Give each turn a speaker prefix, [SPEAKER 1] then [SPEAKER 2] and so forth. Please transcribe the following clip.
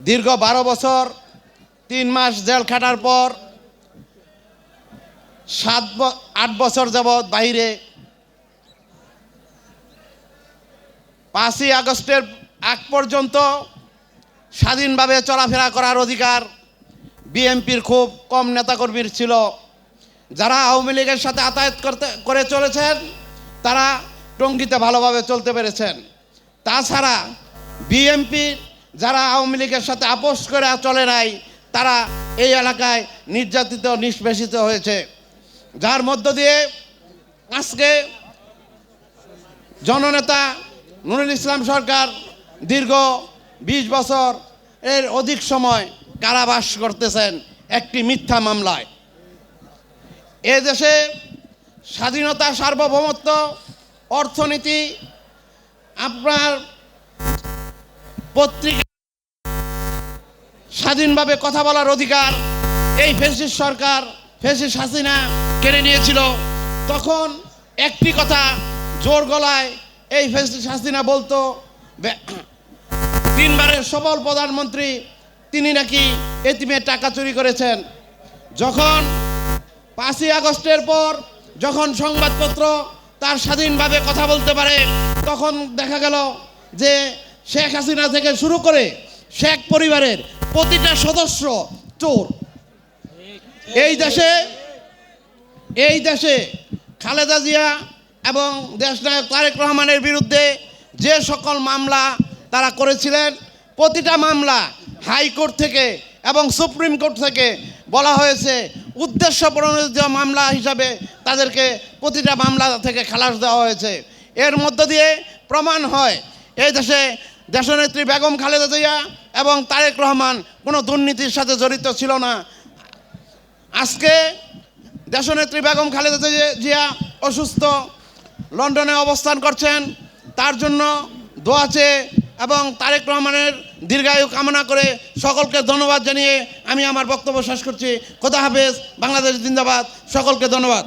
[SPEAKER 1] দীর্ঘ 12 বছর 3 মাস জেল খাটার পর 8 বছর যাবৎ বাইরে, 5ই আগস্টের আগ পর্যন্ত স্বাধীনভাবে চলাফেরা করার অধিকার বিএনপির খুব কম নেতাকর্মীর ছিল। যারা আওয়ামী লীগের সাথে আতায়াত করে চলেছেন তারা টঙ্গীতে ভালোভাবে চলতে পেরেছেন। তাছাড়া বিএনপি যারা আওয়ামী লীগের সাথে আপোষ করে চলে নাই তারা এই এলাকায় নির্যাতিত নিষ্পেষিত হয়েছে, যার মধ্য দিয়ে আজকে জননেতা নুরুল ইসলাম সরকার দীর্ঘ 20 বছর এর অধিক সময় কারাবাস করতেছেন একটি মিথ্যা মামলায়। এ দেশে স্বাধীনতা, সার্বভৌমত্ব, অর্থনীতি, আপনার পত্রিকা স্বাধীনভাবে কথা বলার অধিকার এই ফ্যাসিস্ট সরকার, ফ্যাসিস্ট হাসিনা কেড়ে নিয়েছিল। তখন একটি কথা জোর গলায় এই ফ্যাসিস্ট হাসিনা বলতো, 3 বারের সফল প্রধানমন্ত্রী তিনি নাকি এতিমের টাকা চুরি করেছেন। যখন 5ই আগস্টের পর যখন সংবাদপত্র তার স্বাধীনভাবে কথা বলতে পারে, তখন দেখা গেল যে শেখ হাসিনা থেকে শুরু করে শেখ পরিবারের প্রতিটা সদস্য চোর। এই দেশে খালেদা জিয়া এবং দেশনায়ক তারেক রহমানের বিরুদ্ধে যে সকল মামলা তারা করেছিলেন, প্রতিটা মামলা হাইকোর্ট থেকে এবং সুপ্রিম কোর্ট থেকে বলা হয়েছে উদ্দেশ্য প্রণোদিত মামলা হিসাবে তাদেরকে প্রতিটা মামলা থেকে খালাস দেওয়া হয়েছে। এর মধ্য দিয়ে প্রমাণ হয় এই দেশে দেশনেত্রী বেগম খালেদা জিয়া এবং তারেক রহমান কোনো দুর্নীতির সাথে জড়িত ছিল না। আজকে দেশনেত্রী বেগম খালেদা জিয়া অসুস্থ, লন্ডনে অবস্থান করছেন, তার জন্য দোয়া চেয়ে এবং তারেক রহমানের দীর্ঘায়ু কামনা করে সকলকে ধন্যবাদ জানিয়ে আমি আমার বক্তব্য শেষ করছি। খোদা হাফেজ, বাংলাদেশ জিন্দাবাদ, সকলকে ধন্যবাদ।